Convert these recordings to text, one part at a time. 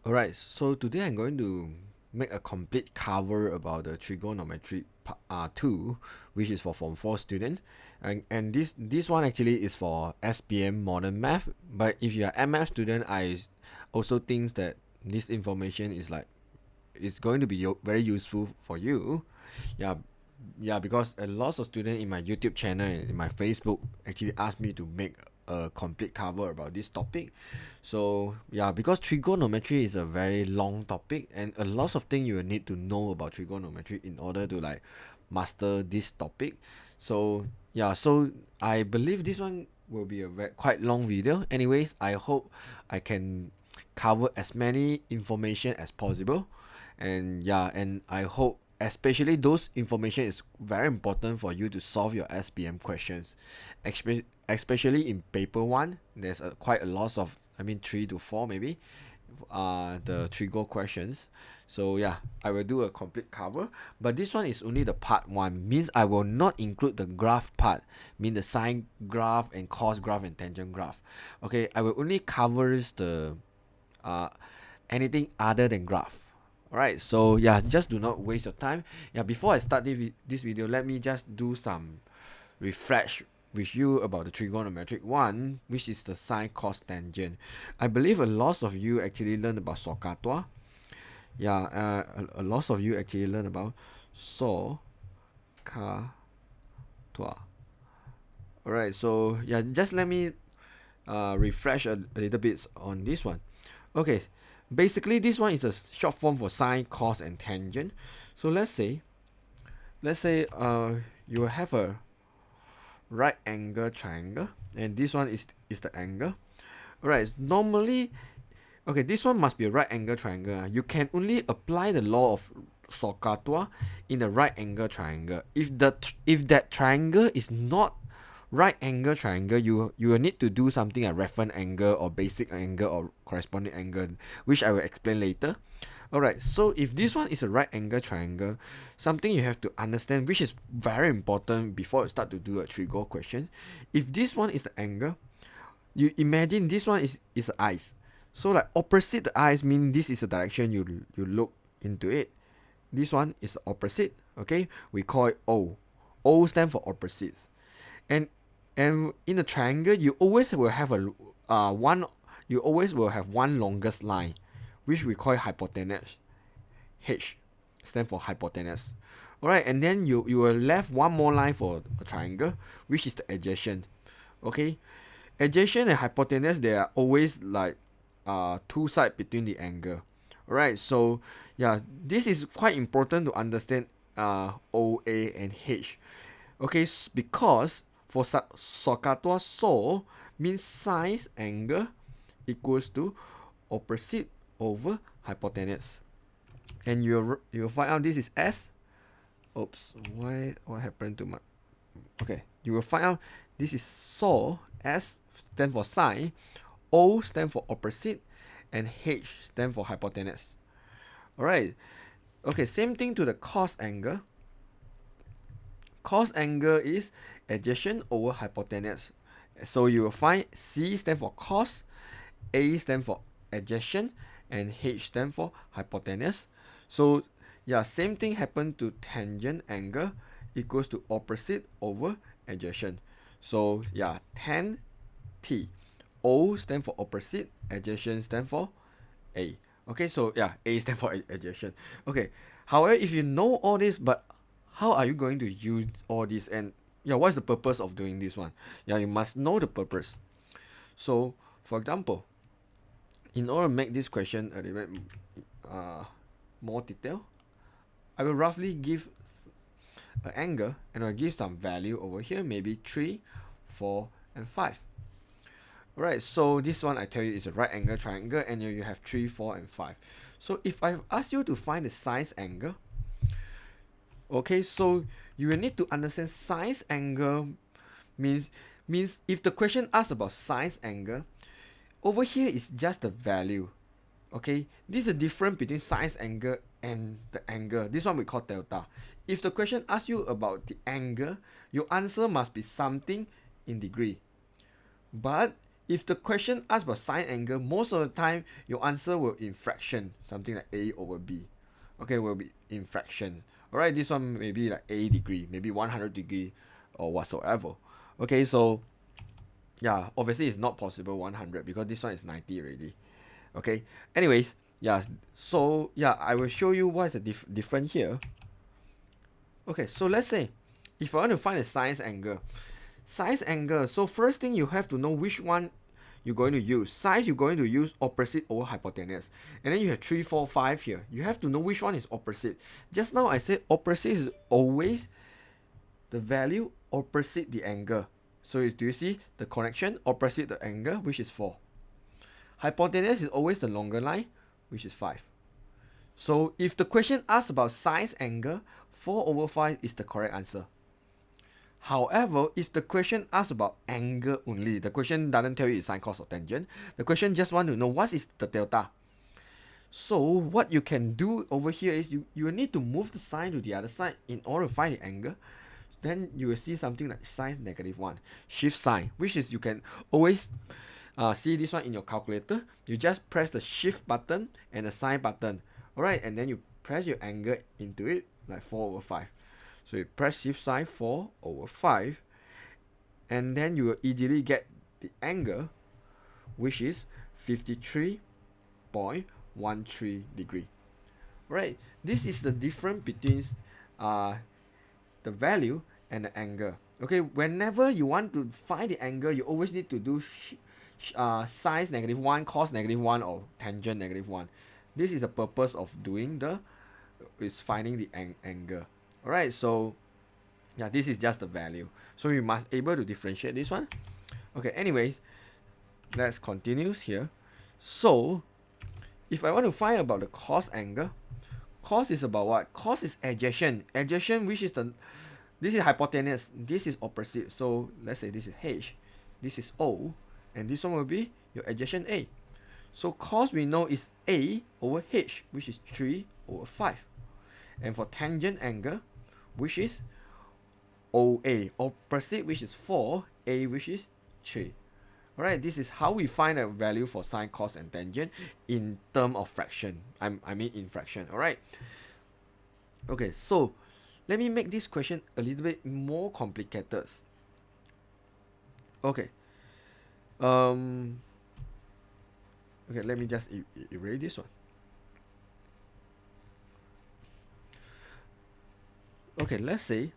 Alright, so today I'm going to make a complete cover about the trigonometry 2, which is for Form 4 student. And this one actually is for SPM modern math. But if you are MF student, I also think that this information is like it's going to be very useful for you. Yeah, yeah, because a lot of students in my YouTube channel and in my Facebook actually asked me to make a complete cover about this topic. So yeah, because trigonometry is a very long topic and a lot of things you will need to know about trigonometry in order to like master this topic. So yeah, so I believe this one will be a quite long video. Anyways, I hope I can cover as many information as possible. And yeah, and I hope especially those information is very important for you to solve your SPM questions, especially in paper 1. There's quite a lot of, I mean, 3 to 4 maybe, the trigo questions. So yeah, I will do a complete cover, but this one is only the part 1, means I will not include the graph part, mean the sine graph and cos graph and tangent graph. Okay, I will only cover the uh, anything other than graph. Alright, so yeah, just do not waste your time. Yeah, before I start this video, let me just do some refresh with you about the trigonometric one, which is the sine, cos, tangent. I believe a lot of you actually learned about Sohcahtoa. Yeah, a lot of you actually learned about Sohcahtoa. Alright, so yeah, just let me refresh a little bit on this one. Okay, basically this one is a short form for sine, cos, and tangent. So let's say you have a right angle triangle, and this one is the angle. Alright, normally, okay, this one must be a right angle triangle. You can only apply the law of Sohcahtoa in a right angle triangle. If that triangle is not right angle triangle, you will need to do something like reference angle or basic angle or corresponding angle, which I will explain later. Alright, so if this one is a right angle triangle, something you have to understand, which is very important before you start to do a trigo question. If this one is the angle, you imagine this one is the eyes. So like opposite the eyes mean this is the direction you look into it. This one is opposite. Okay, we call it O. O stand for opposites. And in a triangle, you always will have one. You always will have one longest line, which we call hypotenuse. H stand for hypotenuse. Alright, and then you will left one more line for a triangle, which is the adjacent. Okay, adjacent and hypotenuse, they are always like two sides between the angle. Alright, so yeah, this is quite important to understand OA and H. Okay, because for Sohcahtoa, so means sine angle equals to opposite over hypotenuse. And you'll find out this is S. Oops, what happened to my... Okay, you will find out this is so. S stand for sine, O stand for opposite, and H stand for hypotenuse. Alright, okay, same thing to the cos angle. Cos angle is adjacent over hypotenuse. So you will find C stand for cos, A stand for adjacent, and H stand for hypotenuse. So yeah, same thing happened to tangent angle equals to opposite over adjacent. So yeah, tan T. O stand for opposite, adjacent stand for A. Okay, so yeah, A stand for adjacent. Okay, however, if you know all this, but how are you going to use all this? And yeah, what's the purpose of doing this one? Yeah, you must know the purpose. So for example, in order to make this question a little bit more detailed, I will roughly give an angle and I'll give some value over here, maybe 3, 4, and 5. Alright, so this one I tell you is a right angle triangle, and you have 3, 4, and 5. So if I ask you to find the sine angle, okay, so you will need to understand sine angle means if the question asks about sine angle, over here is just the value. Okay, this is the difference between sine angle and the angle. This one we call delta. If the question asks you about the angle, your answer must be something in degree. But if the question asks about sine angle, most of the time your answer will in fraction, something like A over B. Okay, will be in fraction. Alright, this one may be like A degree, maybe 100 degree or whatsoever. Okay, so yeah, obviously it's not possible 100 because this one is 90 already. Okay, anyways, yeah, so yeah, I will show you what's the difference here. Okay, so let's say if I want to find a sine angle, so first thing you have to know which one you're going to use. Sine you're going to use opposite over hypotenuse. And then you have 3, 4, 5 here. You have to know which one is opposite. Just now I said opposite is always the value opposite the angle. So do you see the connection opposite the angle, which is 4. Hypotenuse is always the longer line, which is 5. So if the question asks about sine angle, 4 over 5 is the correct answer. However, if the question asks about angle only, the question doesn't tell you it's sine, cos, or tangent. The question just want to know what is the delta. So what you can do over here is you will need to move the sign to the other side in order to find the angle. Then you will see something like sine -1, shift sign, which is you can always see this one in your calculator. You just press the shift button and the sine button. Alright, and then you press your angle into it, like 4 over 5. So you press shift sign 4 over 5, and then you will easily get the angle, which is 53.13 degree. Right, this is the difference between the value and the angle. Okay, whenever you want to find the angle, you always need to do sine -1, cos -1, or tangent -1. This is the purpose of doing is finding the angle. Alright, so yeah, this is just the value. So you must able to differentiate this one. Okay, anyways, let's continue here. So if I want to find about the cos angle, cos is about what? Cos is adjacent. Adjacent, which is this is hypotenuse, this is opposite. So let's say this is H, this is O, and this one will be your adjacent A. So cos we know is A over H, which is 3 over 5. And for tangent angle, which is OA, opposite, which is 4, A, which is 3. Alright, this is how we find a value for sine, cos, and tangent in term of fraction. I mean in fraction. Alright. Okay, so let me make this question a little bit more complicated. Okay. Okay, let me just erase this one. Okay, let's say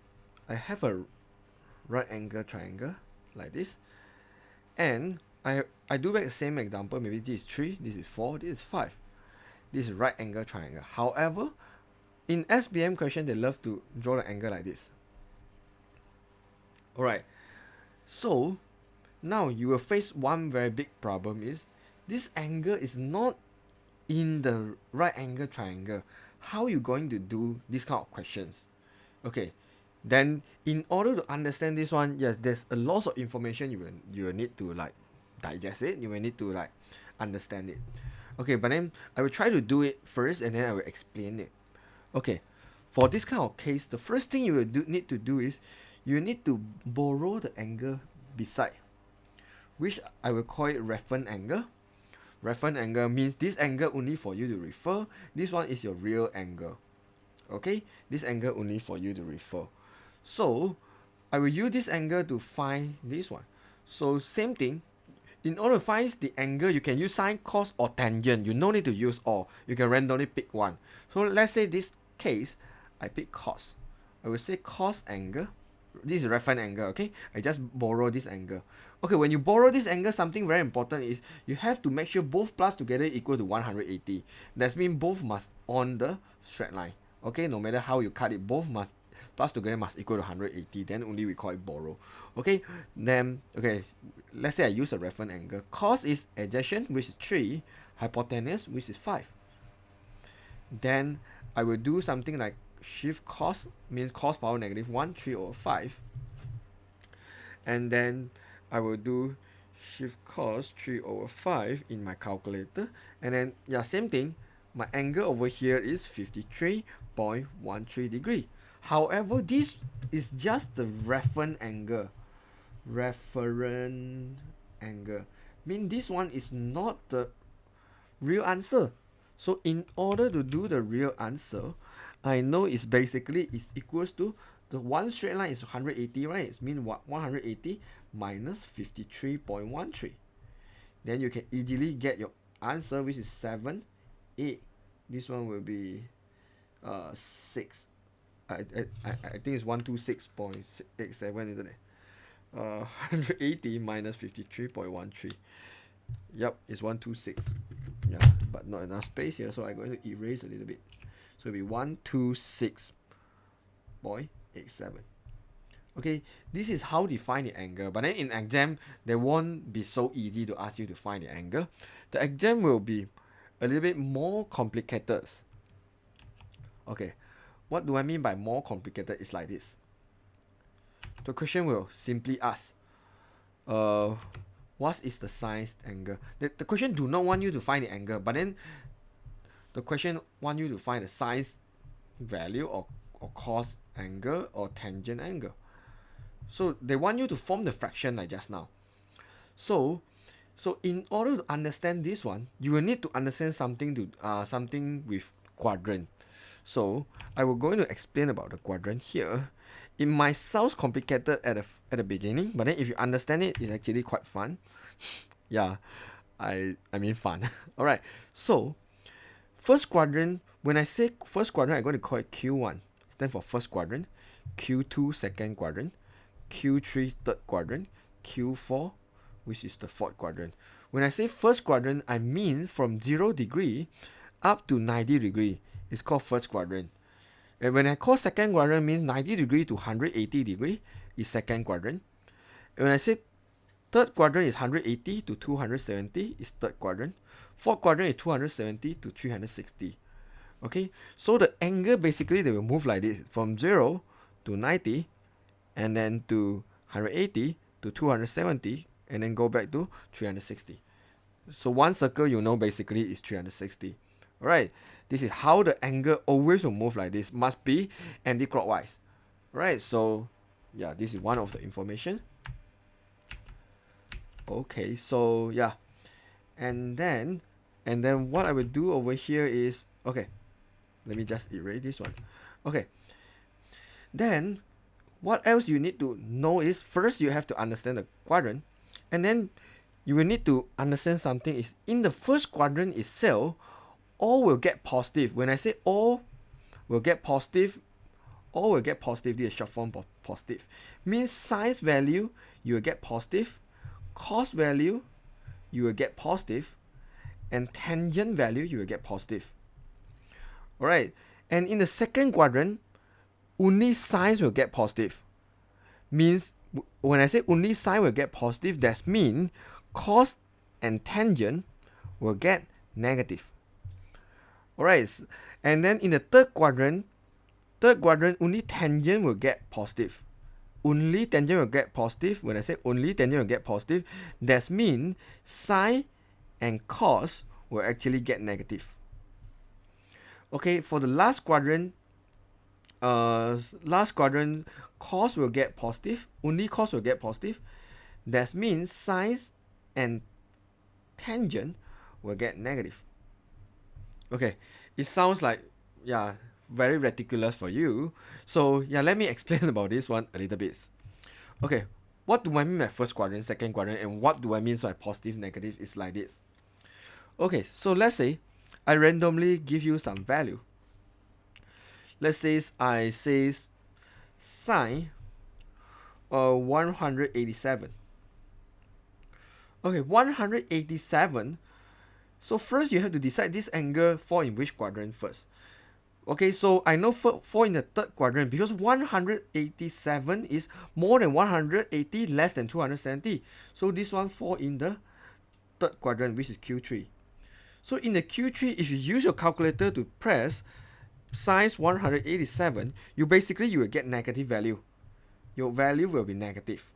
I have a right angle triangle like this, and I do back the same example. Maybe this is 3, this is 4, this is 5. This is right angle triangle. However, in SPM question, they love to draw the angle like this. Alright, so now you will face one very big problem is this angle is not in the right angle triangle. How are you going to do this kind of questions? Okay, then in order to understand this one, yes, there's a lot of information you will need to like digest it. You will need to like understand it. Okay, but then I will try to do it first, and then I will explain it. Okay, for this kind of case, the first thing you will need to do is you need to borrow the angle beside, which I will call it reference angle. Reference angle means this angle only for you to refer. This one is your real angle. Okay, this angle only for you to refer. So I will use this angle to find this one. So same thing, in order to find the angle, you can use sine, cos, or tangent. You no need to use all. You can randomly pick one. So let's say this case, I pick cos. I will say cos angle. This is reference angle, okay? I just borrow this angle. Okay, when you borrow this angle, something very important is you have to make sure both plus together equal to 180. That means both must on the straight line. Okay, no matter how you cut it, both must plus together must equal to 180. Then only we call it borrow. Okay, then okay, let's say I use a reference angle. Cos is adjacent, which is 3, hypotenuse, which is 5. Then I will do something like shift cos, means cos power -1, 3 over 5. And then I will do shift cos 3 over 5 in my calculator. And then yeah, same thing. My angle over here is 53.13 degree. However, this is just the reference angle. Reference angle. mean this one is not the real answer. So in order to do the real answer, I know it's basically is equals to the one straight line is 180, right? It means 180 minus 53.13. Then you can easily get your answer, which is 7, 8. This one will be 6. I think it's 126.87, isn't it? 180 minus 53.13. Yep, it's 126. Yeah, but not enough space here, so I'm going to erase a little bit. So it'll be 126.87. Okay, this is how to find the angle. But then in exam, they won't be so easy to ask you to find the angle. The exam will be a little bit more complicated. Okay, what do I mean by more complicated? It's like this. The question will simply ask, what is the sine angle? The question do not want you to find the angle, but then the question want you to find the sine value or cos angle or tangent angle. So they want you to form the fraction like just now. So in order to understand this one, you will need to understand something with quadrant. So I will going to explain about the quadrant here. It might sound complicated at the beginning, but then if you understand it, it's actually quite fun. Yeah, I mean fun. All right. So first quadrant. When I say first quadrant, I'm going to call it Q1. Stand for first quadrant. Q2 second quadrant. Q3 third quadrant. Q4, which is the fourth quadrant. When I say first quadrant, I mean from 0 degree up to 90 degree. It's called first quadrant. And when I call second quadrant, means 90 degree to 180 degree is second quadrant. And when I say third quadrant is 180 to 270 is third quadrant. Fourth quadrant is 270 to 360. Okay, so the angle basically they will move like this from 0 to 90 and then to 180 to 270 and then go back to 360. So one circle you know basically is 360. Alright, this is how the angle always will move like this, must be anti-clockwise. Right, so yeah, this is one of the information. Okay, so yeah, and then what I will do over here is, okay, let me just erase this one. Okay, then what else you need to know is, first you have to understand the quadrant, and then you will need to understand something is in the first quadrant itself, all will get positive. When I say all will get positive, this is short form of positive. Means sine value, you will get positive, cos value, you will get positive, and tangent value, you will get positive. Alright, and in the second quadrant, only sine will get positive. Means when I say only sine will get positive, that means cos and tangent will get negative. Alright, and then in the third quadrant, only tangent will get positive. Only tangent will get positive. When I say only tangent will get positive, that means sine and cos will actually get negative. Okay, for the last quadrant, cos will get positive. Only cos will get positive. That means sine and tangent will get negative. Okay, it sounds like, yeah, very ridiculous for you. So yeah, let me explain about this one a little bit. Okay, what do I mean by first quadrant, second quadrant, and what do I mean by positive, negative? It's like this. Okay, so let's say I randomly give you some value. Let's say I say sine 187. Okay, 187. So first you have to decide this angle fall in which quadrant first. Okay, so I know fall in the third quadrant because 187 is more than 180, less than 270. So this one fall in the third quadrant, which is Q3. So in the Q3, if you use your calculator to press sine 187, you will get negative value. Your value will be negative.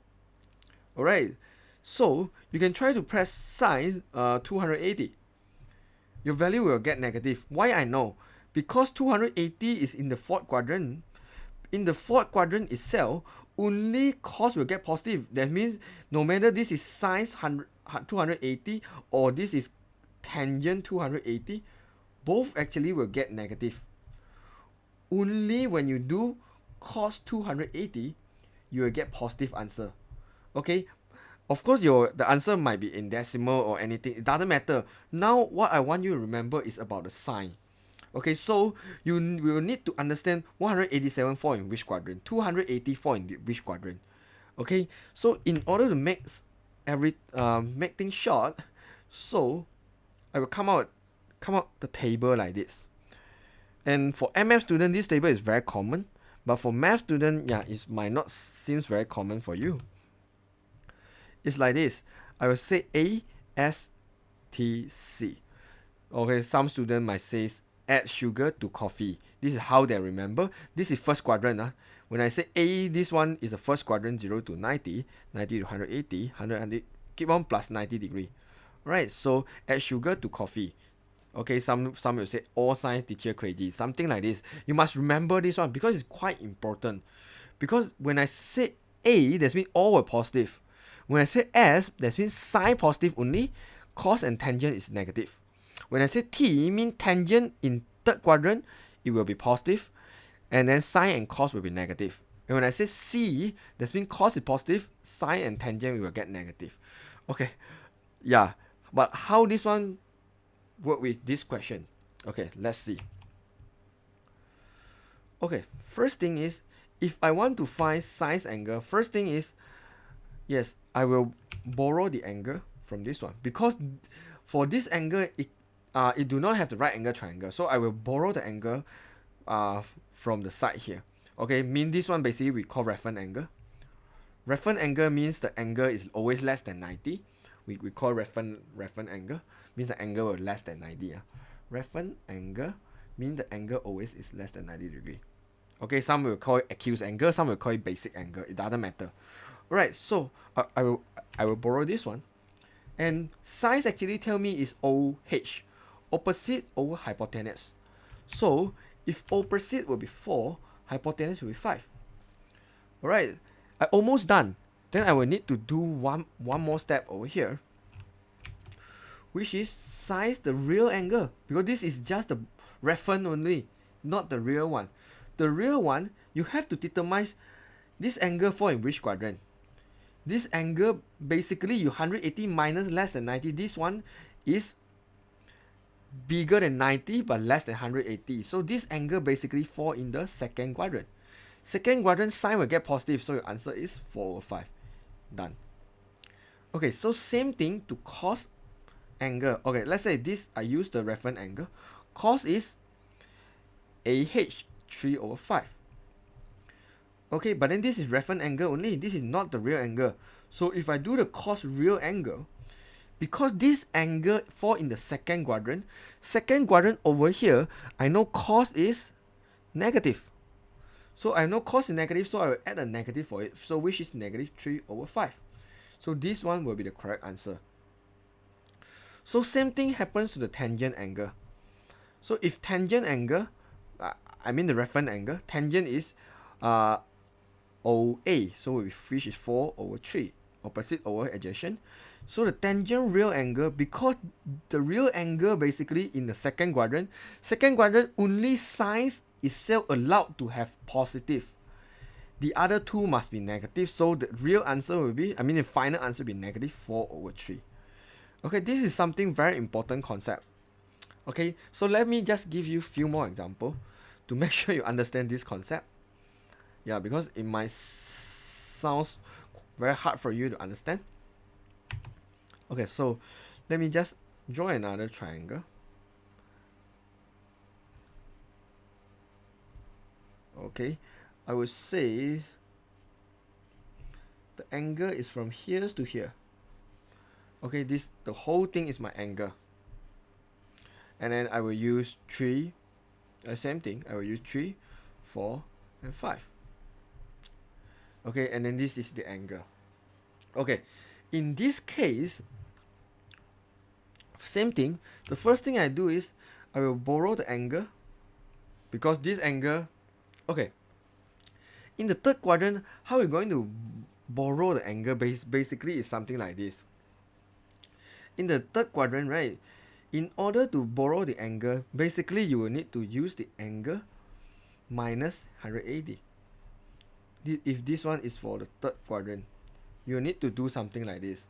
Alright, so you can try to press sine 280. Your value will get negative. Why I know? Because 280 is in the fourth quadrant. In the fourth quadrant itself, only cos will get positive. That means no matter this is sine 280 or this is tangent 280, both actually will get negative. Only when you do cos 280, you will get positive answer. Okay, of course the answer might be in decimal or anything, it doesn't matter. Now what I want you to remember is about the sign. Okay, so you will need to understand 187 fall in which quadrant, 280 fall in which quadrant. Okay, so in order to make make things short, so I will come out the table like this. And for MF student, this table is very common, but for math student, yeah, it might not seems very common for you. It's like this. I will say A, S, T, C. Okay, some student might say add sugar to coffee. This is how they remember. This is first quadrant. When I say A, this one is the first quadrant, 0 to 90, 90 to 180, 100, keep on plus 90 degree. Right, so add sugar to coffee. Okay, some will say all science teacher crazy, something like this. You must remember this one because it's quite important. Because when I say A, that means all were positive. When I say S, that means sine positive only, cos and tangent is negative. When I say T, mean tangent in third quadrant, it will be positive, and then sine and cos will be negative. And when I say C, that means cos is positive, sine and tangent will get negative. Okay, yeah, but how this one work with this question? Okay, let's see. Okay, first thing is, if I want to find sine angle, first thing is, yes, I will borrow the angle from this one, because for this angle, it do not have the right angle triangle, so I will borrow the angle from the side here. Okay, mean this one basically we call reference angle. Reference angle means the angle is always less than 90. We call reference angle, means the angle will less than 90. Reference angle means the angle always is less than 90 degree. Okay, some will call it acute angle, some will call it basic angle, it doesn't matter. Alright, so I will borrow this one, and sine actually tell me is OH, opposite over hypotenuse. So if opposite will be 4, hypotenuse will be 5. Alright, I almost done. Then I will need to do one more step over here, which is sine the real angle, because this is just the reference only, not the real one. The real one, you have to determine this angle fall in which quadrant. This angle, basically you 180 minus less than 90. This one is bigger than 90 but less than 180. So this angle basically fall in the second quadrant. Second quadrant, sine will get positive, so your answer is 4 over 5. Done. Okay, so same thing to cos angle. Okay, let's say this, I use the reference angle. Cos is AH, 3 over 5. Okay, but then this is reference angle only. This is not the real angle. So if I do the cos real angle, because this angle fall in the second quadrant over here, I know cos is negative. So I know cos is negative, so I will add a negative for it. So which is negative 3 over 5. So this one will be the correct answer. So same thing happens to the tangent angle. So if tangent angle, I mean the reference angle, tangent is OA, so which is 4 over 3, opposite over adjacent. So the tangent real angle, because the real angle basically in the second quadrant only sine is still allowed to have positive. The other two must be negative, so the real answer will be, the final answer will be negative 4 over 3. Okay, this is something very important concept. Okay, so let me just give you few more examples to make sure you understand this concept. Yeah, because it might sound very hard for you to understand. Okay, so let me just draw another triangle. Okay, I would say the angle is from here to here. Okay, the whole thing is my angle. And then I will use 3, same thing, I will use 3, 4, and 5. Okay, and then this is the angle. Okay, in this case, same thing, the first thing I do is I will borrow the angle, because this angle, okay, in the third quadrant, how we're going to borrow the angle basically is something like this. in the third quadrant, right, in order to borrow the angle, basically you will need to use the angle minus 180. If this one is for the third quadrant, you need to do something like this.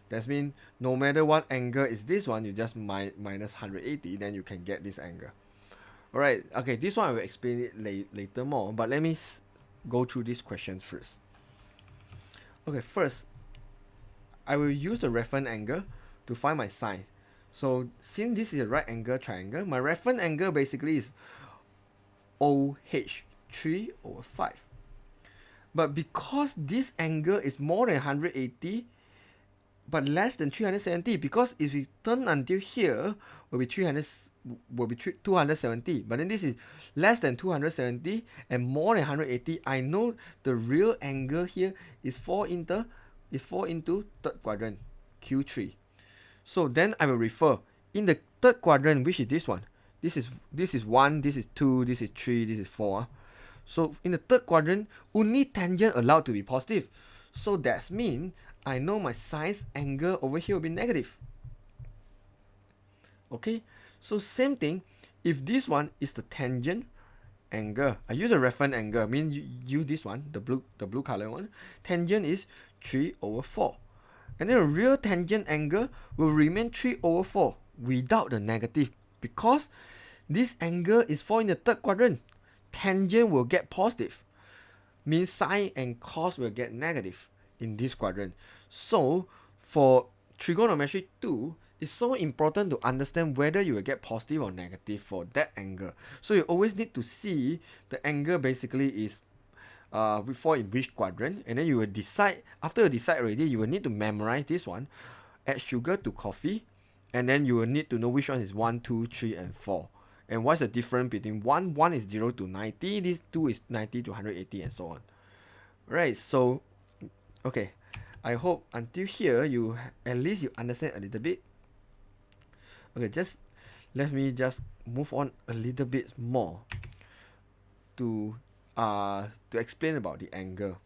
That means no matter what angle is this one, you just minus 180, then you can get this angle. Alright, okay, this one I will explain it later more, but let me go through these questions first. Okay, first, I will use the reference angle to find my sine. So since this is a right angle triangle, my reference angle basically is OH, 3/5. But because this angle is more than 180, but less than 370, because if we turn until here, will be 270. But then this is less than 270 and more than 180. I know the real angle here is 4 into third quadrant, Q3. So then I will refer in the third quadrant, which is this one. This is 1, this is 2, this is 3, this is 4. So in the third quadrant, only tangent allowed to be positive. So that means I know my sine angle over here will be negative. Okay, so same thing, if this one is the tangent angle, I use a reference angle, I mean you use this one, the blue color one, tangent is 3/4. And then a real tangent angle will remain 3/4 without the negative, because this angle is 4 in the third quadrant. Tangent will get positive, means sine and cos will get negative in this quadrant. So for trigonometry 2, it's so important to understand whether you will get positive or negative for that angle. So you always need to see the angle basically is fall in which quadrant, and then you will decide. After you decide already, you will need to memorize this one, add sugar to coffee, and then you will need to know which one is 1, 2, 3, and 4. And what's the difference between 1? 1 is 0 to 90, this 2 is 90 to 180, and so on. Right, so, okay. I hope until here, at least you understand a little bit. Okay, just let me just move on a little bit more to explain about the angle.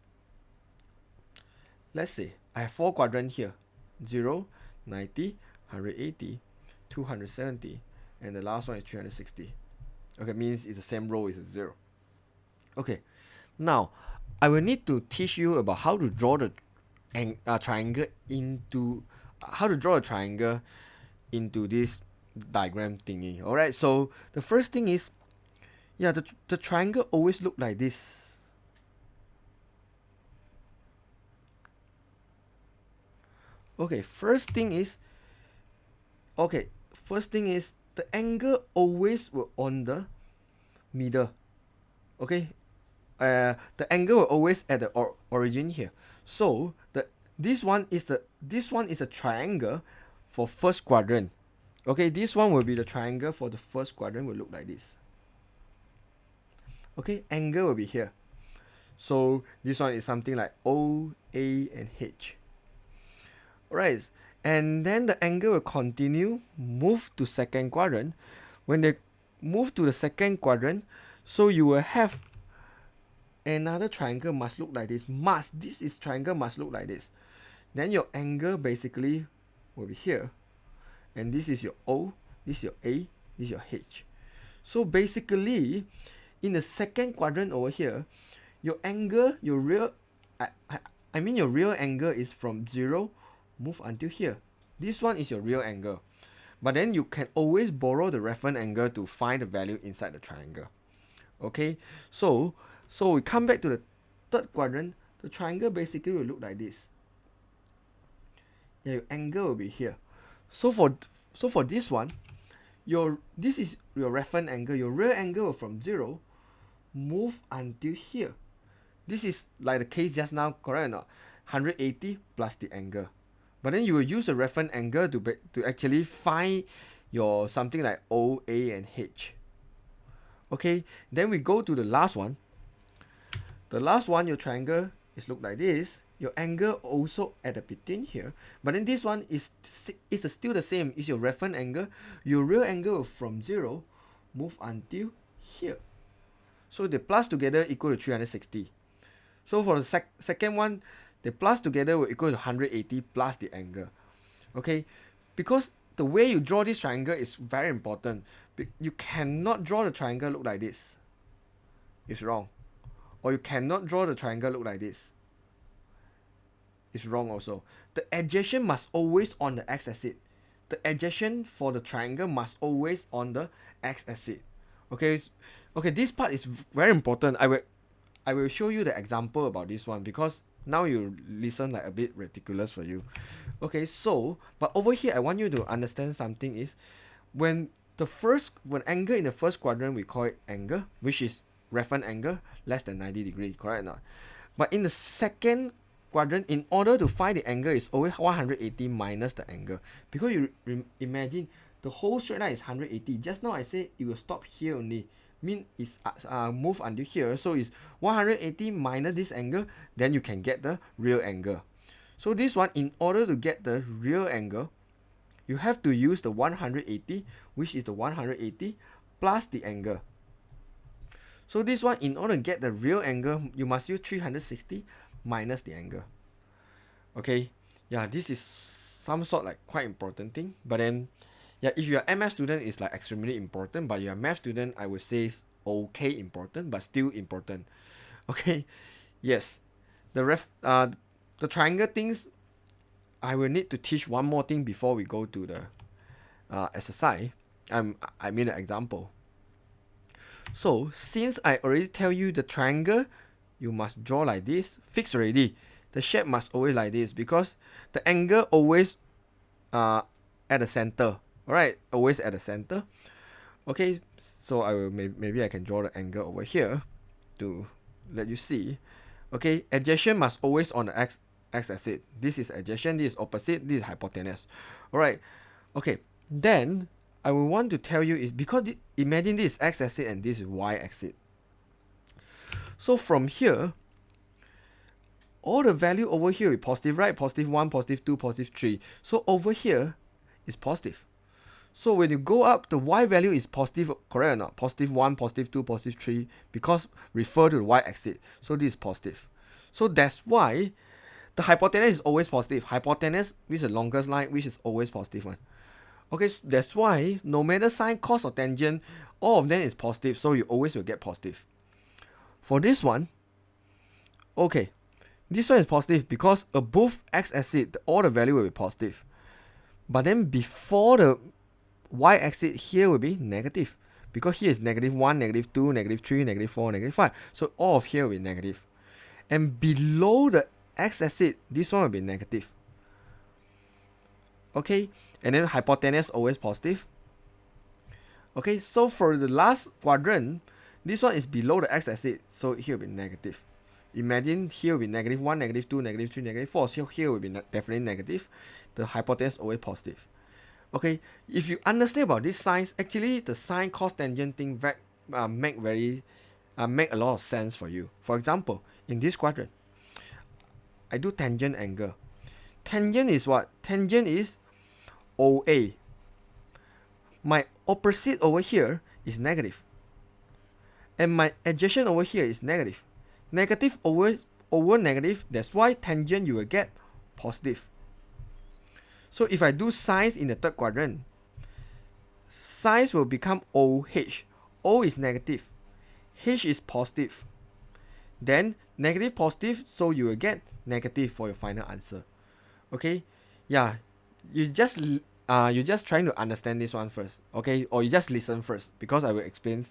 Let's say I have 4 quadrants here, 0, 90, 180, 270, and the last one is 360. Okay, means it's the same row, it's a 0. Okay, now I will need to teach you about how to draw the triangle into this diagram thingy. Alright, so the first thing is, yeah, the triangle always look like this. Okay, first thing is the angle always will on the middle. Okay, the angle will always at the origin here. So this one is a triangle for first quadrant. Okay, this one will be the triangle for the first quadrant, will look like this. Okay, angle will be here. So this one is something like O, A, and H. Alright, and then the angle will continue, move to second quadrant. When they move to the second quadrant, so you will have another triangle must look like this. Triangle must look like this. Then your angle basically will be here. And this is your O, this is your A, this is your H. So basically, in the second quadrant over here, your angle, your real angle is from 0, move until here. This one is your real angle. But then you can always borrow the reference angle to find the value inside the triangle. Okay, so we come back to the third quadrant. The triangle basically will look like this. Yeah, your angle will be here. So for this one, this is your reference angle. Your real angle will from 0 move until here. This is like the case just now, correct or not? 180 plus the angle. But then you will use a reference angle to actually find your something like O, A, and H. Okay, then we go to the last one. The last one, your triangle is look like this. Your angle also at the between here. But then this one is still the same. It's your reference angle. Your real angle from 0 move until here. So they plus together equal to 360. So for the second one, they plus together will equal to 180 plus the angle. Okay, because the way you draw this triangle is very important. You cannot draw the triangle look like this. It's wrong. Or you cannot draw the triangle look like this. It's wrong also. The adjacent must always on the x-axis. The adjacent for the triangle must always on the x-axis. Okay, okay, this part is very important. I will show you the example about this one, because now you listen like a bit ridiculous for you. Okay, so but over here I want you to understand something is when angle in the first quadrant we call it angle, which is reference angle less than 90 degrees, correct or not? But in the second quadrant, in order to find the angle, is always 180 minus the angle, because you imagine the whole straight line is 180. Just now I said it will stop here only, mean it's move until here, so it's 180 minus this angle, then you can get the real angle. So this one, in order to get the real angle, you have to use the 180, which is the 180 plus the angle. So this one, in order to get the real angle, you must use 360 minus the angle. Okay, yeah, this is some sort like quite important thing. But then, yeah, if you're a MS student, it's like extremely important. But you're a math student, I would say it's okay important, but still important. Okay, yes, the triangle things, I will need to teach one more thing before we go to the exercise. I mean an example. So since I already tell you the triangle, you must draw like this, fixed already. The shape must always like this, because the angle always at the center. Alright, always at the center. Okay, so I will maybe I can draw the angle over here to let you see. Okay, adjacent must always on the x-axis. This is adjacent, this is opposite, this is hypotenuse. Alright, okay, then I will want to tell you is because imagine this is x-axis and this is y-axis. So from here, all the value over here is positive, right? Positive 1, positive 2, positive 3. So over here is positive. So when you go up, the y value is positive, correct or not? Positive 1, positive 2, positive 3, because refer to the y-axis. So this is positive. So that's why the hypotenuse is always positive. Hypotenuse, which is the longest line, which is always positive one. Okay, so that's why no matter sine, cos or tangent, all of them is positive, so you always will get positive. For this one, okay, this one is positive because above x-axis, all the value will be positive. But then before the y-axis, here will be negative, because here is negative 1, negative 2, negative 3, negative 4, negative 5. So all of here will be negative. And below the x-axis, this one will be negative. Okay, and then hypotenuse always positive. Okay, so for the last quadrant, this one is below the x-axis, so here will be negative. Imagine here will be negative 1, negative 2, negative 3, negative 4, so here will be definitely negative. The hypotenuse always positive. Okay, if you understand about this signs, actually the sine, cos, tangent thing make a lot of sense for you. For example, in this quadrant, I do tangent angle. Tangent is what? Tangent is OA. My opposite over here is negative. And my adjacent over here is negative. Negative over negative, that's why tangent you will get positive. So if I do sines in the third quadrant, sines will become OH. O is negative. H is positive. Then negative, positive, so you will get negative for your final answer. Okay? Yeah. You just trying to understand this one first. Okay? Or you just listen first, because I will explain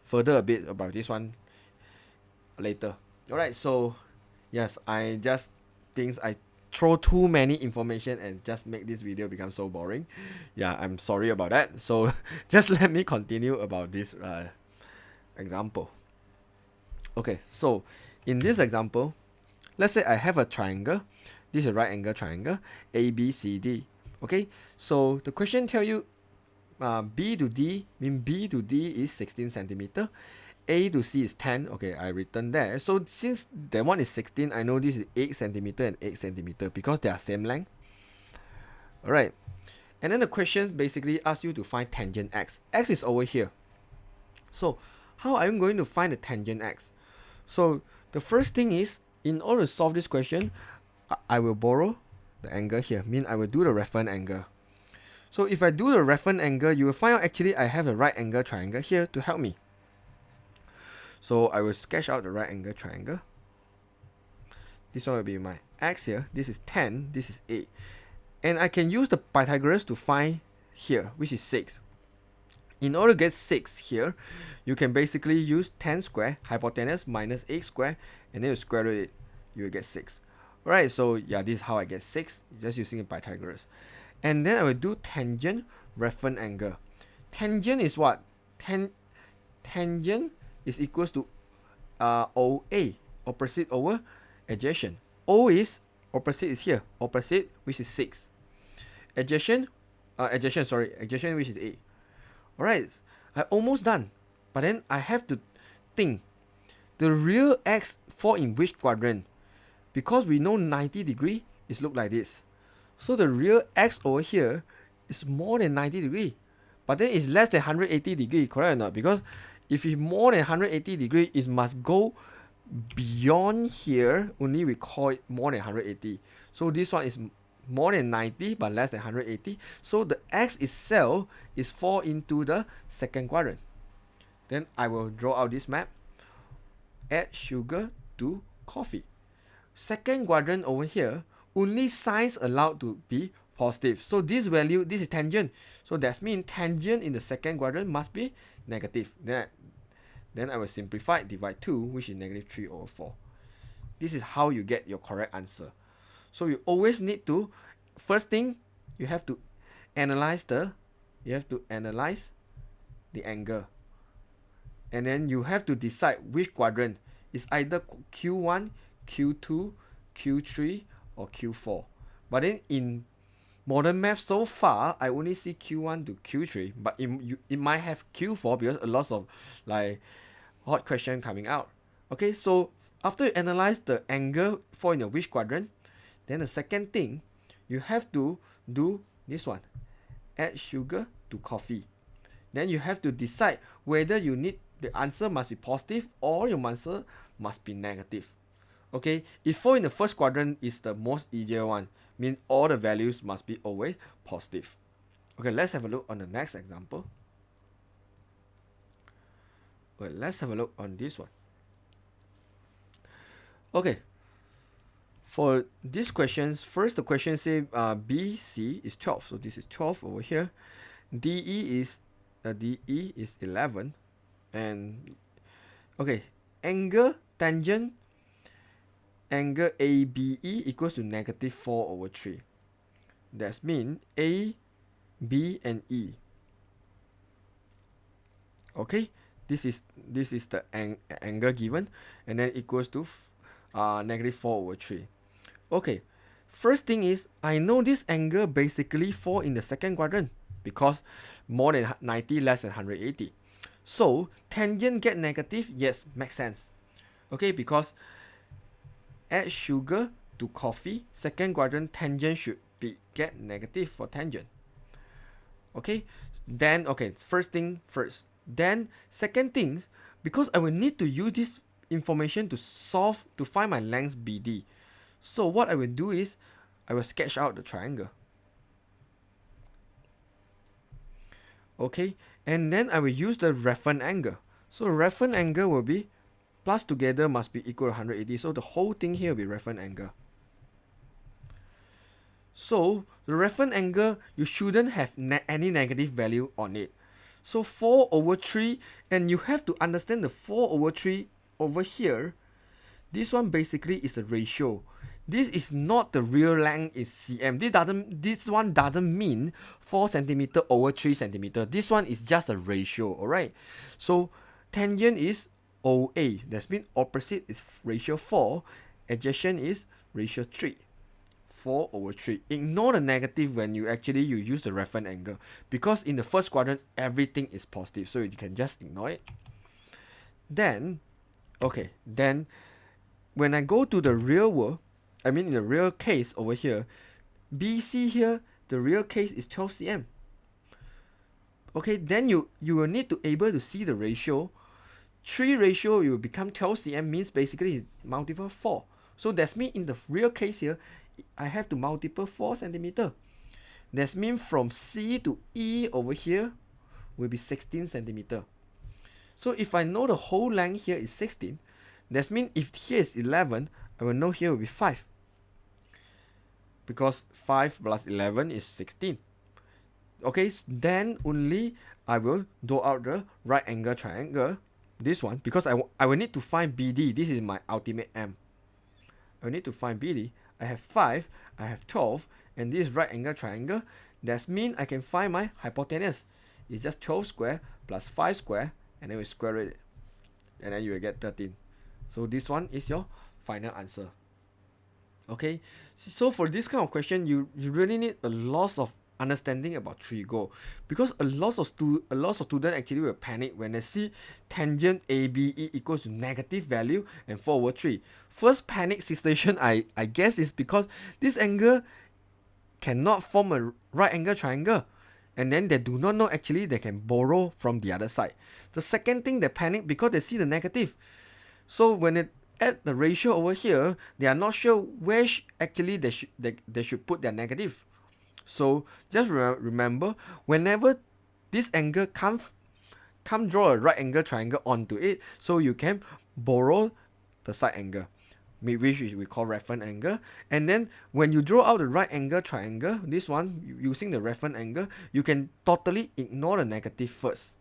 further a bit about this one later. Alright, so yes, I just think I throw too many information and just make this video become so boring. Yeah, I'm sorry about that. So just let me continue about this example. Okay, so in this example, let's say I have a triangle. This is a right angle triangle, ABCD. Okay, so the question tell you B to D, mean B to D is 16 centimeter. A to C is 10. Okay, I written there. So since that one is 16, I know this is 8 centimeter and 8 centimeter because they are same length. Alright. And then the question basically asks you to find tangent x. X is over here. So how are you going to find the tangent x? So the first thing is, in order to solve this question, I will borrow the angle here, mean I will do the reference angle. So if I do the reference angle, you will find out actually I have a right angle triangle here to help me. So I will sketch out the right angle triangle. This one will be my x here. This is 10, this is 8. And I can use the Pythagoras to find here, which is 6. In order to get 6 here, you can basically use 10 square, hypotenuse minus 8 square, and then you square root it, you will get 6. Alright, so yeah, this is how I get 6, just using Pythagoras. And then I will do tangent reference angle. Tangent is what? Tangent is equals to OA, opposite over adjacent. O is, opposite is here, opposite, which is 6. Adjacent, which is 8. Alright, I almost done. But then I have to think, the real x fall in which quadrant? Because we know 90 degree is look like this. So the real x over here is more than 90 degree. But then it's less than 180 degree, correct or not? Because if it's more than 180 degree, it must go beyond here. Only we call it more than 180. So this one is more than 90 but less than 180. So the x itself is fall into the second quadrant. Then I will draw out this map. Add sugar to coffee. Second quadrant over here, only signs allowed to be positive. So this value, this is tangent. So that means tangent in the second quadrant must be negative. Then I will simplify, divide 2, which is negative 3 over 4. This is how you get your correct answer. So you always need to, first thing, you have to analyze the angle. And then you have to decide which quadrant. It's either Q1, Q2, Q3, or Q4. But then in modern math so far, I only see Q1 to Q3, but it might have Q4 because a lot of like hot question coming out. Okay, so after you analyze the angle for in which quadrant, then the second thing, you have to do this one. Add sugar to coffee. Then you have to decide whether you need the answer must be positive or your answer must be negative. Okay, if fall in the first quadrant is the most easier one, means all the values must be always positive. Okay, let's have a look on the next example. Okay, let's have a look on this one. Okay, for these questions, first the question say BC is 12, so this is 12 over here. DE is 11, and okay, angle tangent angle ABE equals to negative 4 over 3. That means A, B, and E. Okay, this is the angle given, and then equals to negative 4 over 3. Okay, first thing is I know this angle basically fall in the second quadrant because more than 90, less than 180. So tangent get negative, yes, makes sense. Okay, because add sugar to coffee, second quadrant tangent should be get negative for tangent. Okay, then okay, first thing first. Then second thing, because I will need to use this information to find my length BD. So what I will do is I will sketch out the triangle. Okay, and then I will use the reference angle. So reference angle will be plus together must be equal to 180. So the whole thing here will be reference angle. So the reference angle, you shouldn't have any negative value on it. So 4 over 3, and you have to understand the 4 over 3 over here. This one basically is a ratio. This is not the real length is cm. This one doesn't mean 4 centimeter over 3 centimeter. This one is just a ratio, alright? So tangent is OA. That means opposite is ratio 4. Adjacent is ratio 3. 4 over 3. Ignore the negative when you use the reference angle, because in the first quadrant everything is positive, so you can just ignore it. Then okay, then when I go to the real world, I mean in the real case over here, BC here, the real case is 12 cm. Okay, then you will need to able to see the ratio. 3 ratio will become 12 cm, means basically multiple 4. So that's mean in the real case here, I have to multiply 4 centimeter. That means from C to E over here will be 16 centimeter. So if I know the whole length here is 16, that means if here is 11, I will know here will be 5. Because 5 plus 11 is 16. Okay, then only I will draw out the right angle triangle, this one, because I will need to find BD. This is my ultimate M. I need to find BD. I have 5, I have 12, and this right angle triangle. That means I can find my hypotenuse. It's just 12 square plus 5 square, and then we square it, and then you will get 13. So this one is your final answer. Okay, so for this kind of question, you really need a lot of understanding about trigo, because a lot of students actually will panic when they see tangent ABE equals to negative value and 4/3. First panic situation I guess is because this angle cannot form a right angle triangle, and then they do not know actually they can borrow from the other side. The second thing, they panic because they see the negative. So when they add the ratio over here, they are not sure where actually they should put their negative. So just remember, whenever this angle come draw a right angle triangle onto it, so you can borrow the side angle, which we call reference angle. And then when you draw out the right angle triangle, this one using the reference angle, you can totally ignore the negative first.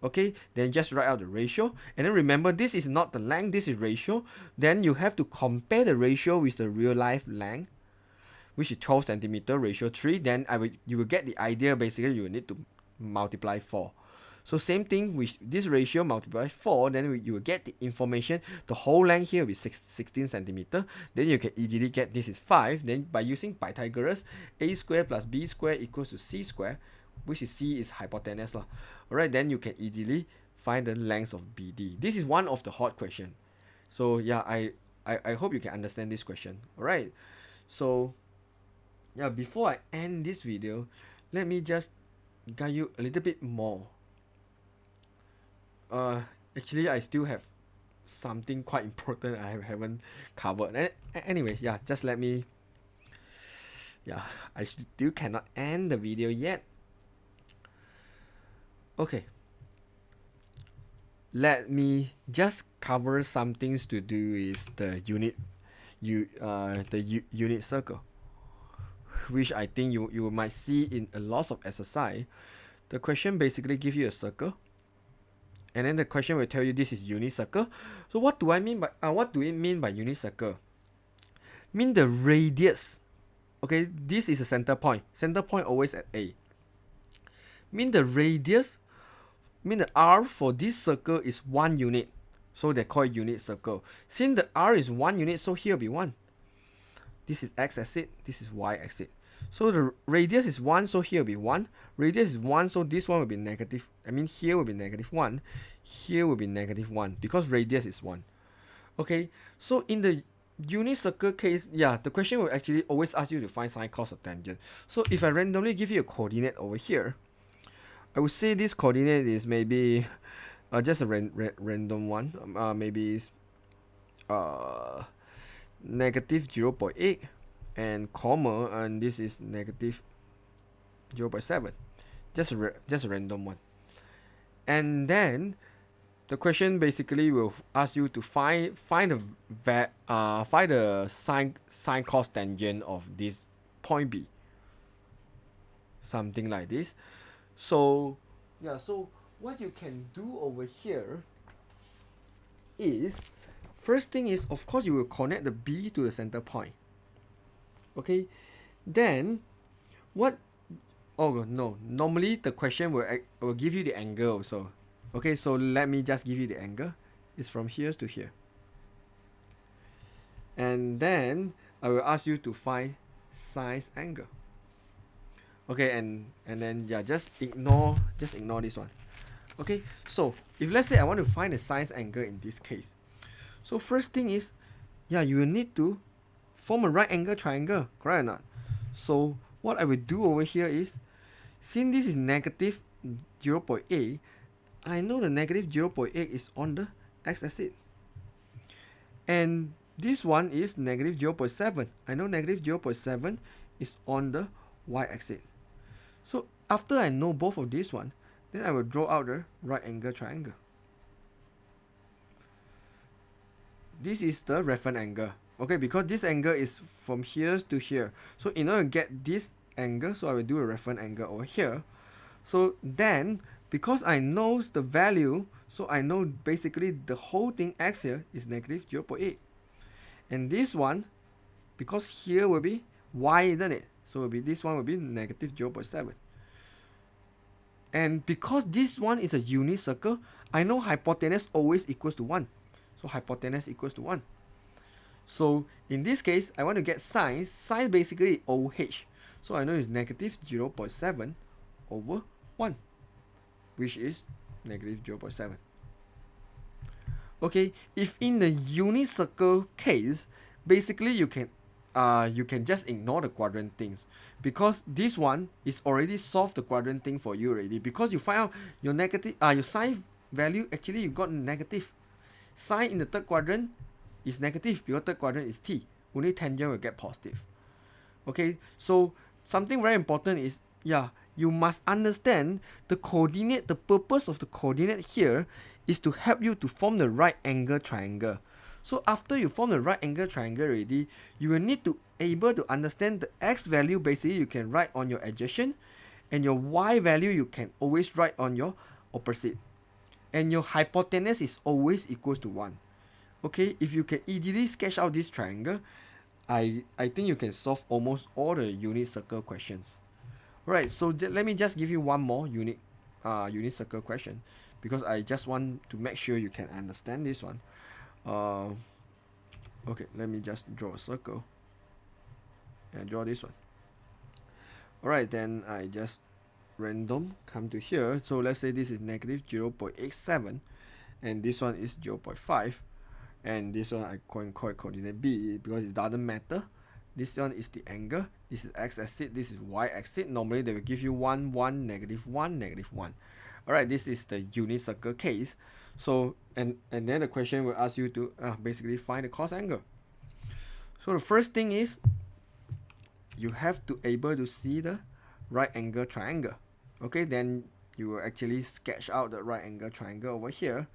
Okay, then just write out the ratio, and then remember this is not the length, this is ratio. Then you have to compare the ratio with the real life length, which is 12 centimeter ratio 3. Then you will get the idea. Basically, you will need to multiply 4. So same thing with this ratio, multiply 4, then you will get the information. The whole length here will be 16 centimeter. Then you can easily get this is 5. Then by using Pythagoras, a square plus b square equals to c square, which is c is hypotenuse. Alright, then you can easily find the length of BD. This is one of the hot question. So yeah, I hope you can understand this question. Alright, so yeah, before I end this video, let me just guide you a little bit more. Actually, I still have something quite important I haven't covered. Anyways, yeah, just let me. Yeah, I still cannot end the video yet. Okay. Let me just cover some things to do with the unit circle, which I think you might see in a lot of exercise. The question basically gives you a circle, and then the question will tell you this is unit circle. So what do it mean by unit circle? Mean the radius. Okay, this is a center point. Center point always at A. Mean the radius. Mean the R for this circle is 1 unit. So they call it unit circle. Since the R is 1 unit, so here will be 1. This is x-axis, this is y-axis. So the radius is 1, so here will be 1. Radius is 1, so this one will be negative. I mean, here will be negative 1. Here will be negative 1 because radius is 1. Okay, so in the unit circle case, yeah, the question will actually always ask you to find sine, cos, or tangent. So if I randomly give you a coordinate over here, I would say this coordinate is maybe just a random one. Maybe it's negative 0.8 and comma, and this is negative 0.7. Just a random one. And then the question basically will ask you to find the sine cos tangent of this point B. Something like this. So yeah, so what you can do over here is, first thing is, of course, you will connect the B to the center point. Okay, then what? Oh no, normally the question will give you the angle also. Okay, so let me just give you the angle. It's from here to here, and then I will ask you to find sine angle. Okay, and then yeah, just ignore this one. Okay, so if let's say I want to find the sine angle in this case, so first thing is, yeah, you will need to form a right angle triangle, correct or not? So what I will do over here is, since this is negative 0.8, I know the negative 0.8 is on the x-axis, and this one is negative 0.7. I know negative 0.7 is on the y-axis. So after I know both of these one, then I will draw out the right angle triangle. This is the reference angle. Okay, because this angle is from here to here. So in order to get this angle, so I will do a reference angle over here. So then, because I know the value, so I know basically the whole thing x here is negative 0.8. And this one, because here will be y, isn't it? So will be this one will be negative 0.7. And because this one is a unit circle, I know hypotenuse always equals to 1. So hypotenuse equals to 1. So in this case, I want to get sine. Sine basically OH. So I know it's negative 0.7 over 1, which is negative 0.7. Okay, if in the unit circle case, basically you can just ignore the quadrant things, because this one is already solved the quadrant thing for you already, because you find out your negative your sine value, actually you got negative. Sine in the third quadrant is negative because third quadrant is t. Only tangent will get positive. Okay, so something very important is, you must understand the coordinate. The purpose of the coordinate here is to help you to form the right angle triangle. So after you form the right angle triangle already, you will need to able to understand the x value. Basically you can write on your adjacent, and your y value you can always write on your opposite, and your hypotenuse is always equals to 1. Okay, if you can easily sketch out this triangle, I think you can solve almost all the unit circle questions. Right, so let me just give you one more unit circle question, because I just want to make sure you can understand this one. Okay, let me just draw a circle and draw this one. Alright, then I just random come to here. So let's say this is negative 0.87 and this one is 0.5, and this one I call it coordinate B because it doesn't matter. This one is the angle, this is x-axis, this is y-axis. Normally they will give you 1, 1, negative 1, negative 1. Alright, this is the unit circle case. So and then the question will ask you to basically find the cos angle. So the first thing is you have to able to see the right angle triangle. Okay, then you will actually sketch out the right angle triangle over here.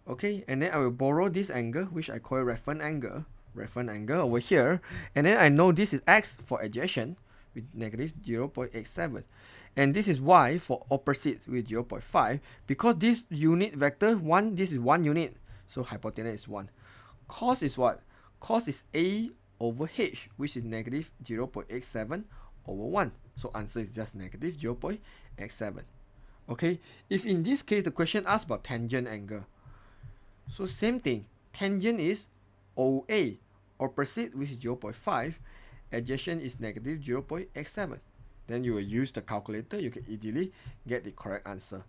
Okay, and then I will borrow this angle, which I call reference angle over here, and then I know this is x for adjacent with negative 0.87, and this is y for opposite with 0.5. Because this unit vector 1, this is 1 unit, so hypotenuse is 1. Cos is what? Cos is a over h, which is negative 0.87 over 1. So answer is just negative 0.87. Okay, if in this case the question asks about tangent angle, so same thing, tangent is OA, opposite which is 0.5, adjacent is negative 0.87. Then you will use the calculator, you can easily get the correct answer.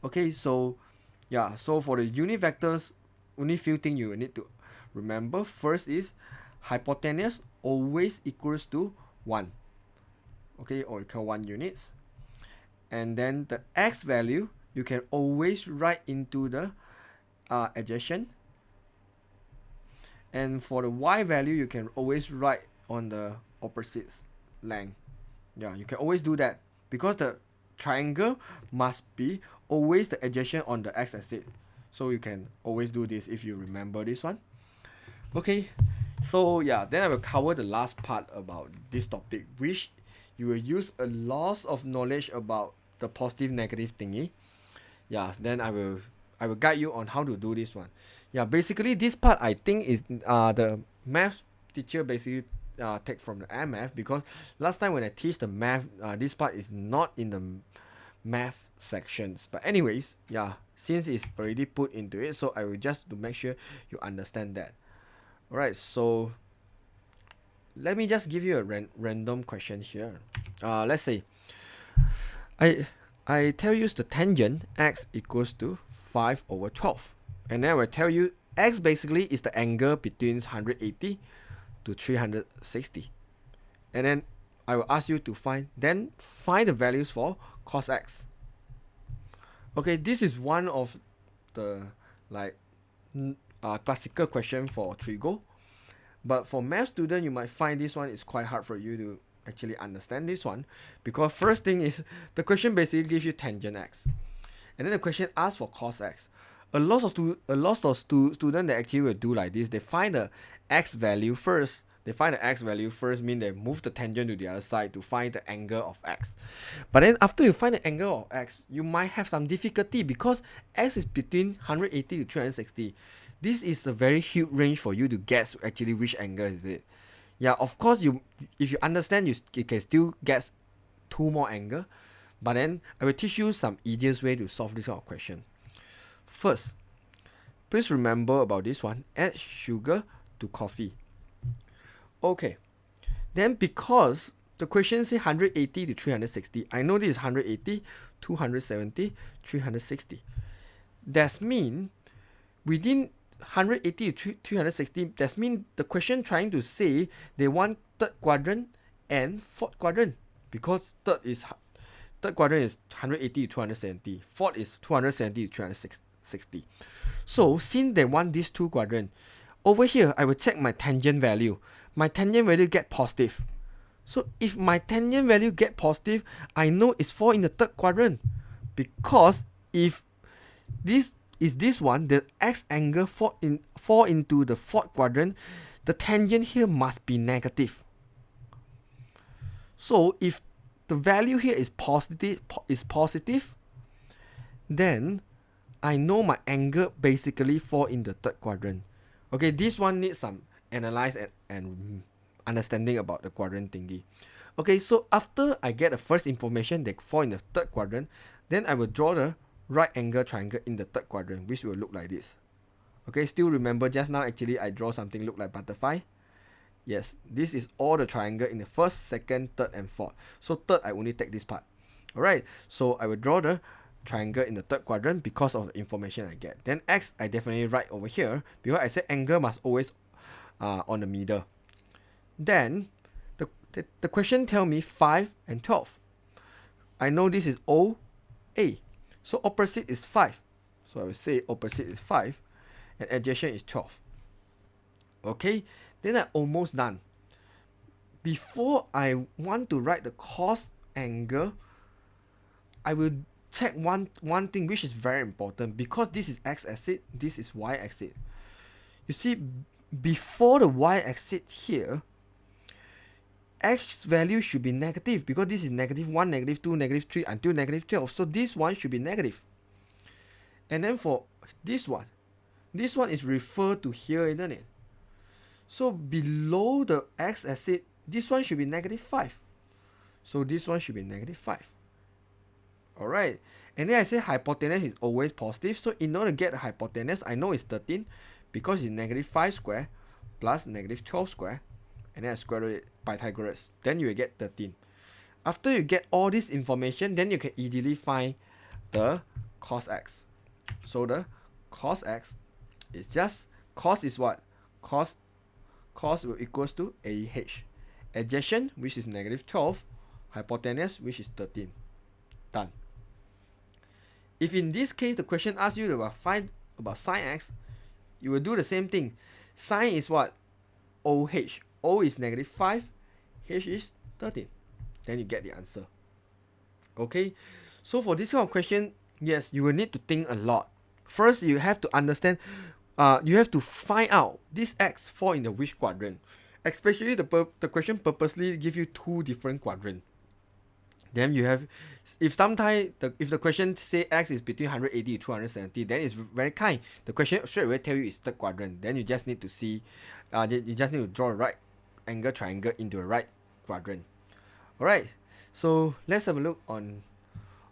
Okay, so so for the unit vectors, only few things you will need to remember. First is hypotenuse always equals to 1. Okay, or equal 1 units. And then the x value you can always write into the adjacent, and for the y value you can always write on the opposite length. You can always do that because the triangle must be always the adjacent on the x-axis. So you can always do this if you remember this one. Okay, so then I will cover the last part about this topic, which you will use a lot of knowledge about the positive negative thingy. Then I will guide you on how to do this one. Basically this part I think is the math teacher basically take from the MF, because last time when I teach the math, this part is not in the math sections. But anyways, since it's already put into it, so I will just to make sure you understand that. Alright, so let me just give you a random question here. Let's say I tell you the tangent x equals to 5 over 12, and then I will tell you x basically is the angle between 180 to 360, and then I will ask you to find the values for cos x. Okay, this is one of the classical question for trigo. But for math student, you might find this one is quite hard for you to actually understand this one, because first thing is the question basically gives you tangent x, and then the question asks for cos x. A lot of students that actually will do like this. They find the x value first. Mean they move the tangent to the other side to find the angle of x. But then after you find the angle of x, you might have some difficulty because x is between 180 to 360. This is a very huge range for you to guess actually which angle is it. Yeah, of course, if you understand, you can still guess two more angle. But then I will teach you some easiest way to solve this kind of question. First, please remember about this one. Add sugar to coffee. Okay. Then because the question says 180 to 360, I know this is 180, 270, 360. That means within 180 to 360, that means the question trying to say they want third quadrant and fourth quadrant, because third quadrant is 180 to 270, fourth is 270 to 360. So since they want these two quadrants, over here I will check my tangent value. My tangent value get positive. So if my tangent value get positive, I know it's fall in the third quadrant, because if this is this one, the x angle fall into the fourth quadrant, the tangent here must be negative. So if the value here is positive, then I know my angle basically fall in the third quadrant. Okay, this one needs some analyze and understanding about the quadrant thingy. Okay, so after I get the first information they fall in the third quadrant, then I will draw the right angle triangle in the third quadrant, which will look like this. Okay, still remember just now actually I draw something look like butterfly. Yes, this is all the triangle in the first, second, third, and fourth. So third, I only take this part. Alright, so I will draw the triangle in the third quadrant because of the information I get. Then x, I definitely write over here, because I said angle must always on the middle. Then the question tell me 5 and 12. I know this is OA. So opposite is 5. So I will say opposite is 5 and adjacent is 12. Okay, then I'm almost done. Before I want to write the cos angle, I will check one thing which is very important, because this is x-axis, this is y-axis. You see, before the y-axis here, x value should be negative, because this is -1, -2, -3 until -12. So this one should be negative. And then for this one is referred to here, isn't it? So below the x-axis, this one should be -5. So this one should be -5. Alright. And then I say hypotenuse is always positive. So in order to get the hypotenuse, I know it's 13, because it's -5 square plus -12 square. And then I square it Pythagoras. Then you will get 13. After you get all this information, then you can easily find the cos x. So the cos x is just, cos is what? Cos will equals to AH. Adjacent, which is -12. Hypotenuse, which is 13. Done. If in this case the question asks you to find about sine x, you will do the same thing. Sine is what? OH. O is -5, H is 13. Then you get the answer. Okay, so for this kind of question, yes, you will need to think a lot. First, you have to understand, you have to find out this x fall in the which quadrant. Especially the question purposely give you two different quadrants. Then you have, if the question say x is between 180 to 270, then it's very kind. The question straight away tell you it's third quadrant. Then you just need to see, you just need to draw a right angle triangle into the right quadrant. Alright, so let's have a look on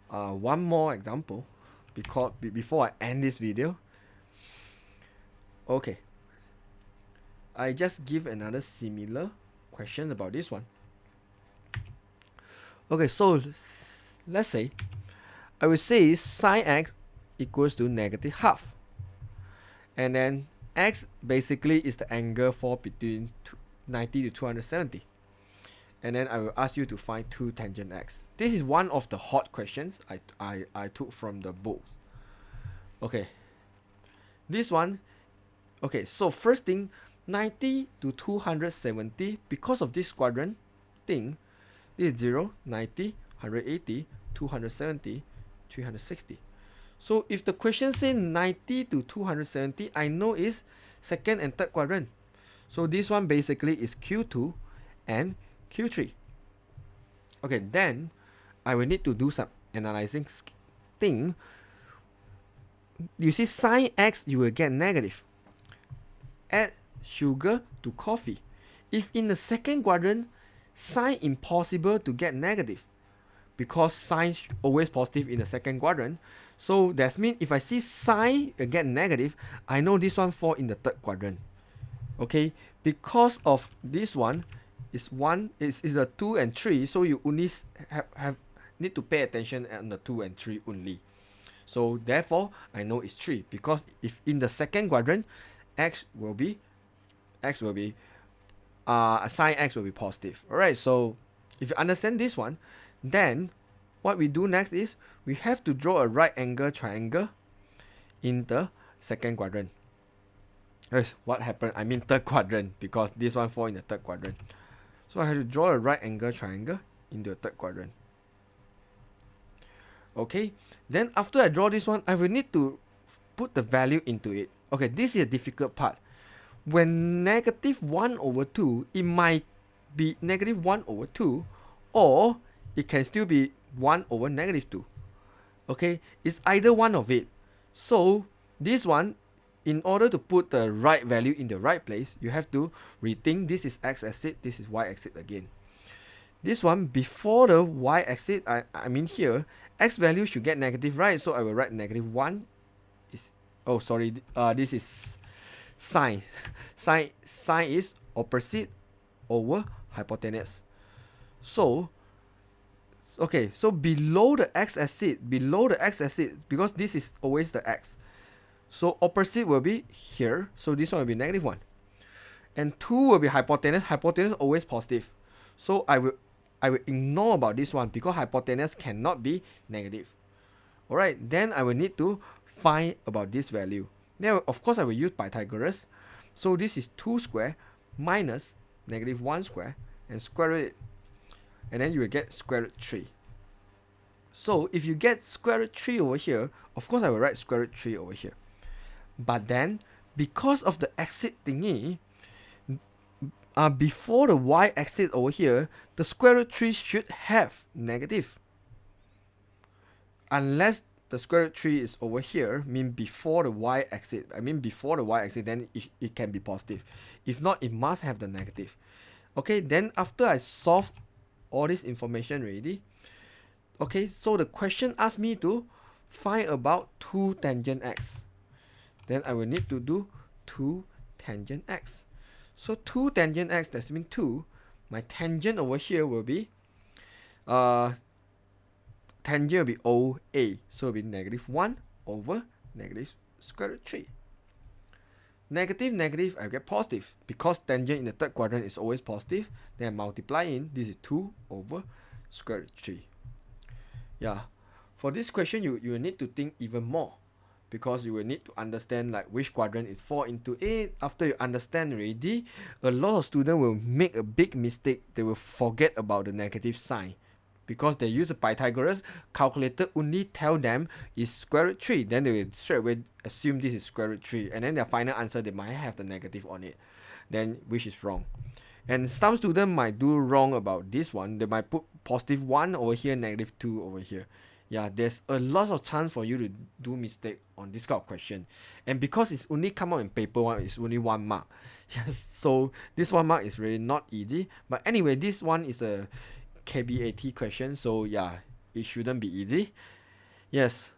one more example before I end this video. Okay, I just give another similar question about this one. Okay, so let's say I will say sine x equals to -half, and then x basically is the angle fall between 90 to 270, and then I will ask you to find 2 tangent x. This is one of the hot questions I took from the books. Okay, this one, okay, so first thing, 90 to 270, because of this quadrant thing, this is 0, 90, 180, 270, 360. So if the question says 90 to 270, I know is second and third quadrant. So this one basically is Q2 and Q3. Okay, then I will need to do some analyzing thing. You see, sine x, you will get negative. Add sugar to coffee. If in the second quadrant, sine impossible to get negative, because sine always positive in the second quadrant. So that means if I see sine get negative, I know this one fall in the third quadrant. Okay, because of this one is a 2 and 3, so you only need to pay attention on the 2 and 3 only. So therefore I know it's 3, because if in the second quadrant x will be sine x will be positive. Alright, so if you understand this one, then what we do next is we have to draw a right angle triangle in the second quadrant. What happened? I mean third quadrant, because this one fall in the third quadrant. So I have to draw a right angle triangle in the third quadrant. Okay, then after I draw this one, I will need to put the value into it. Okay, this is a difficult part. When negative 1 over 2, it might be negative 1 over 2, or it can still be 1 over negative 2. Okay, it's either one of it. So this one, in order to put the right value in the right place, you have to rethink. This is x-axis, this is y-axis again. This one, before the y-axis, I mean here, x value should get negative, right? So I will write negative 1 is, oh sorry, this is sine. Sine is opposite over hypotenuse. So okay, so below the x-axis, because this is always the x, so opposite will be here, so this one will be negative 1, and 2 will be hypotenuse. Hypotenuse always positive, so I will ignore about this one, because hypotenuse cannot be negative. Alright, then I will need to find about this value. Then of course I will use Pythagoras. So this is 2 square minus negative 1 square and square root it, and then you will get square root 3. So if you get square root 3 over here, of course I will write square root 3 over here. But then because of the exit thingy, before the y-axis over here, the square root 3 should have negative. Unless the square root 3 is over here, mean before the y-axis, then it can be positive. If not, it must have the negative. Okay, then after I solve all this information already, okay, so the question asked me to find about 2 tangent x. Then I will need to do 2 tangent x. So 2 tangent x, that means 2. My tangent over here will be tangent will be OA. So it will be negative 1 over negative square root 3. Negative, negative, I get positive. Because tangent in the third quadrant is always positive, then I multiply in, this is 2 over square root 3. Yeah, for this question, you will need to think even more, because you will need to understand like which quadrant is fall into it. After you understand already, a lot of students will make a big mistake. They will forget about the negative sign, because they use a Pythagoras calculator only tell them is square root 3. Then they will straight away assume this is square root 3, and then their final answer they might have the negative on it, then which is wrong. And some students might do wrong about this one. They might put positive 1 over here, negative 2 over here. Yeah, there's a lot of chance for you to do mistake on this kind of question. And because it's only come out in paper 1, it's only 1 mark. Yes, so this 1 mark is really not easy. But anyway, this one is a KBAT question, so yeah, it shouldn't be easy. Yes,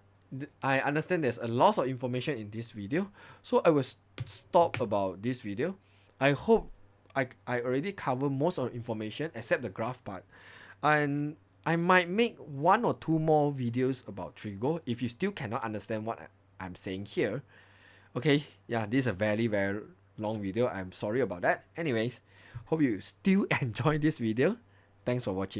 I understand there's a lot of information in this video, so I will stop about this video. I hope I already covered most of the information except the graph part, and I might make 1 or 2 more videos about trigo if you still cannot understand what I'm saying here. Okay, yeah, this is a very, very long video. I'm sorry about that. Anyways, hope you still enjoy this video. Thanks for watching.